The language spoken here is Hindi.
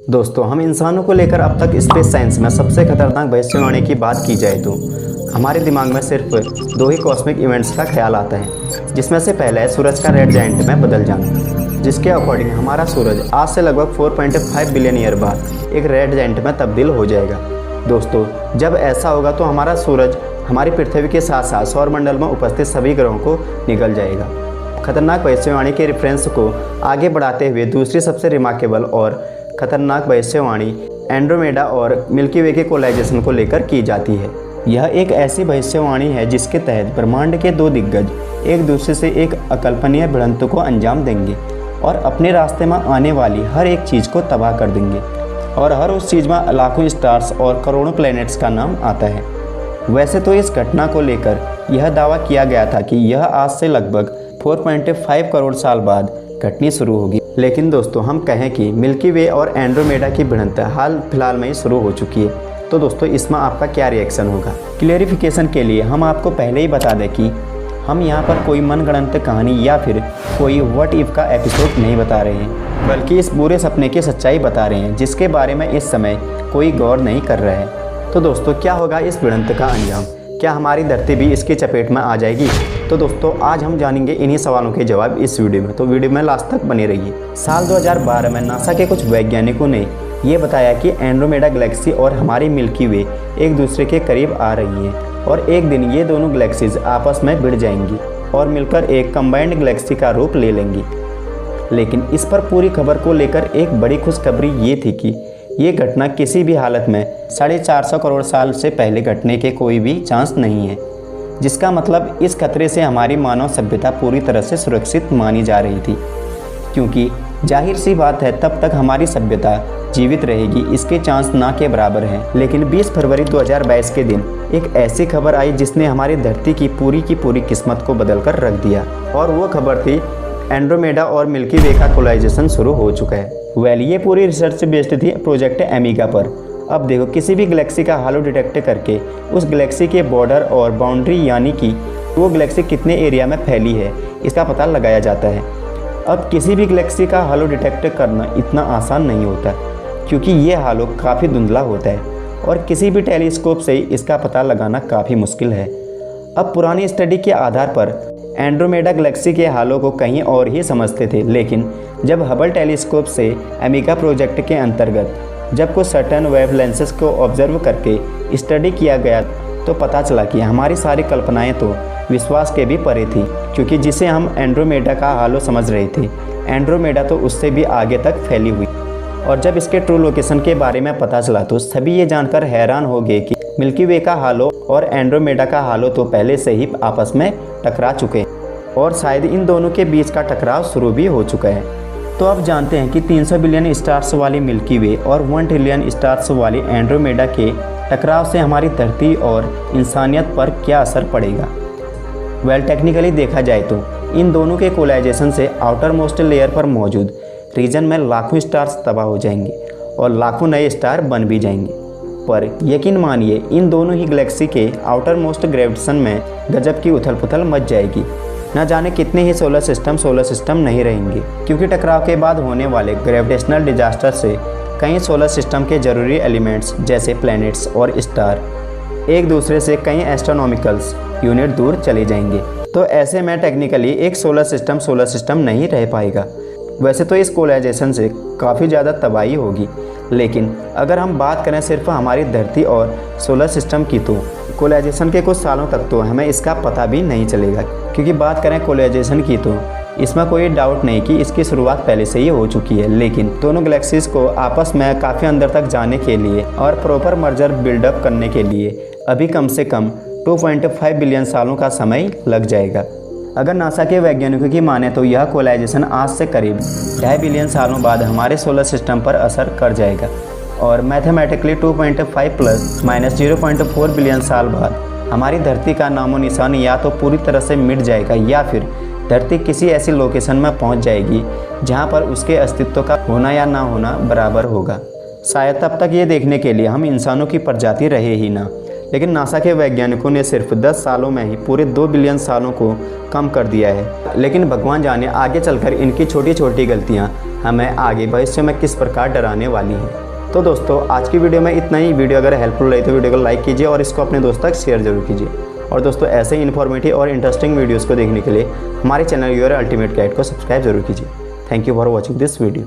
दोस्तों, हम इंसानों को लेकर अब तक स्पेस साइंस में सबसे खतरनाक भविष्यवाणी की बात की जाए तो हमारे दिमाग में सिर्फ दो ही कॉस्मिक इवेंट्स का ख्याल आता है, जिसमें से पहला है सूरज का रेड जायंट में बदल जाना, जिसके अकॉर्डिंग हमारा सूरज आज से लगभग 4.5 बिलियन ईयर बाद एक रेड जायंट में तब्दील हो जाएगा। दोस्तों, जब ऐसा होगा तो हमारा सूरज हमारी पृथ्वी के साथ साथ सौरमंडल में उपस्थित सभी ग्रहों को निगल जाएगा। खतरनाक भविष्यवाणी के रेफरेंस को आगे बढ़ाते हुए दूसरी सबसे रिमार्केबल और खतरनाक भविष्यवाणी एंड्रोमेडा और मिल्की वे के कोलाइजेशन को लेकर की जाती है। यह एक ऐसी भविष्यवाणी है जिसके तहत ब्रह्मांड के दो दिग्गज एक दूसरे से एक अकल्पनीय भिड़ंत को अंजाम देंगे और अपने रास्ते में आने वाली हर एक चीज़ को तबाह कर देंगे, और हर उस चीज़ में लाखों स्टार्स और करोड़ों प्लैनेट्स का नाम आता है। वैसे तो इस घटना को लेकर यह दावा किया गया था कि यह आज से लगभग 4.5 करोड़ साल बाद घटनी शुरू होगी, लेकिन दोस्तों हम कहें कि मिल्की वे और एंड्रोमेडा की भिड़ंत हाल फिलहाल में ही शुरू हो चुकी है। तो दोस्तों, इसमें आपका क्या रिएक्शन होगा? क्लियरिफिकेशन के लिए हम आपको पहले ही बता दें कि हम यहाँ पर कोई मनगढ़ंत कहानी या फिर कोई व्हाट इफ का एपिसोड नहीं बता रहे हैं, बल्कि इस बुरे सपने की सच्चाई बता रहे हैं जिसके बारे में इस समय कोई गौर नहीं कर रहा है। तो दोस्तों, क्या होगा इस भिड़ंत का अंजाम? क्या हमारी धरती भी इसकी चपेट में आ जाएगी? तो दोस्तों, आज हम जानेंगे इन्हीं सवालों के जवाब इस वीडियो में, तो वीडियो में लास्ट तक बने रहिए। साल 2012 में नासा के कुछ वैज्ञानिकों ने ये बताया कि एंड्रोमेडा गैलेक्सी और हमारी मिल्की वे एक दूसरे के करीब आ रही हैं और एक दिन ये दोनों गैलेक्सीज आपस में भिड़ जाएंगी और मिलकर एक कंबाइंड गैलेक्सी का रूप ले लेंगी। लेकिन इस पर पूरी खबर को लेकर एक बड़ी खुशखबरी ये थी कि ये घटना किसी भी हालत में 450 करोड़ साल से पहले घटने के कोई भी चांस नहीं है, जिसका मतलब इस खतरे से हमारी मानव सभ्यता पूरी तरह से सुरक्षित मानी जा रही थी, क्योंकि जाहिर सी बात है तब तक हमारी सभ्यता जीवित रहेगी इसके चांस ना के बराबर हैं। लेकिन 20 फरवरी 2022 के दिन एक ऐसी खबर आई जिसने हमारी धरती की पूरी किस्मत को बदल कर रख दिया, और वो खबर थी एंड्रोमेडा और मिल्की वे का कोलाइजेशन शुरू हो चुका है। ये पूरी रिसर्च बेस्ड थी प्रोजेक्ट एमिगा पर। अब देखो, किसी भी गैलेक्सी का हालो डिटेक्ट करके उस गैलेक्सी के बॉर्डर और बाउंड्री यानी कि वो गैलेक्सी कितने एरिया में फैली है इसका पता लगाया जाता है। अब किसी भी गैलेक्सी का हालो डिटेक्ट करना इतना आसान नहीं होता, क्योंकि ये हालो काफ़ी धुंधला होता है और किसी भी टेलीस्कोप से इसका पता लगाना काफ़ी मुश्किल है। अब पुरानी स्टडी के आधार पर एंड्रोमेडा गैलेक्सी के हालों को कहीं और ही समझते थे, लेकिन जब हबल टेलीस्कोप से एमिगा प्रोजेक्ट के अंतर्गत जब कुछ सर्टेन वेव लेंसेज को ऑब्जर्व करके स्टडी किया गया तो पता चला कि हमारी सारी कल्पनाएं तो विश्वास के भी परे थी, क्योंकि जिसे हम एंड्रोमेडा का हालो समझ रहे थे, एंड्रोमेडा तो उससे भी आगे तक फैली हुई। और जब इसके ट्रू लोकेशन के बारे में पता चला तो सभी ये जानकर हैरान हो गए कि मिल्की वे का हालो और एंड्रोमेडा का हालो तो पहले से ही आपस में टकरा चुके हैं और शायद इन दोनों के बीच का टकराव शुरू भी हो चुका है। तो अब जानते हैं कि 300 बिलियन स्टार्स वाली मिल्की वे और 1 ट्रिलियन स्टार्स वाली एंड्रोमेडा के टकराव से हमारी धरती और इंसानियत पर क्या असर पड़ेगा। टेक्निकली देखा जाए तो इन दोनों के कोलाइजेशन से आउटर मोस्ट लेयर पर मौजूद रीजन में लाखों स्टार्स तबाह हो जाएंगे और लाखों नए स्टार बन भी जाएंगे। पर यकीन मानिए, इन दोनों ही गैलेक्सी के आउटर मोस्ट ग्रेविटेशन में गजब की उथल पुथल मच जाएगी। न जाने कितने ही सोलर सिस्टम नहीं रहेंगे, क्योंकि टकराव के बाद होने वाले ग्रेविटेशनल डिजास्टर से कई सोलर सिस्टम के जरूरी एलिमेंट्स जैसे प्लैनेट्स और स्टार एक दूसरे से कई एस्ट्रोनॉमिकल्स यूनिट दूर चले जाएंगे। तो ऐसे में टेक्निकली एक सोलर सिस्टम नहीं रह पाएगा। वैसे तो इस कोलाइजेशन से काफ़ी ज़्यादा तबाही होगी, लेकिन अगर हम बात करें सिर्फ हमारी धरती और सोलर सिस्टम की तो कोलाइजेशन के कुछ सालों तक तो हमें इसका पता भी नहीं चलेगा, क्योंकि बात करें कोलाइजेशन की तो इसमें कोई डाउट नहीं कि इसकी शुरुआत पहले से ही हो चुकी है। लेकिन दोनों गैलेक्सीज को आपस में काफ़ी अंदर तक जाने के लिए और प्रॉपर मर्जर बिल्डअप करने के लिए अभी कम से कम 2.5 बिलियन सालों का समय लग जाएगा। अगर नासा के वैज्ञानिकों की माने तो यह कोलाइजेशन आज से करीब 2.5 बिलियन सालों बाद हमारे सोलर सिस्टम पर असर कर जाएगा, और मैथमेटिकली 2.5 प्लस माइनस 0.4 बिलियन साल बाद हमारी धरती का नामो निशान या तो पूरी तरह से मिट जाएगा या फिर धरती किसी ऐसी लोकेशन में पहुंच जाएगी जहां पर उसके अस्तित्व का होना या ना होना बराबर होगा। शायद तब तक ये देखने के लिए हम इंसानों की प्रजाति रहे ही ना, लेकिन नासा के वैज्ञानिकों ने सिर्फ 10 सालों में ही पूरे 2 बिलियन सालों को कम कर दिया है। लेकिन भगवान जाने आगे चलकर इनकी छोटी छोटी गलतियाँ हमें आगे भविष्य में किस प्रकार डराने वाली है। तो दोस्तों आज की वीडियो में इतना ही। वीडियो अगर हेल्पफुल रही तो वीडियो को लाइक कीजिए और इसको अपने दोस्तों तक शेयर जरूर कीजिए। और दोस्तों ऐसे ही इन्फॉर्मेटिव और इंटरेस्टिंग वीडियोज़ को देखने के लिए हमारे चैनल योर अल्टीमेट गाइड को सब्सक्राइब जरूर कीजिए। Thank you for watching this video.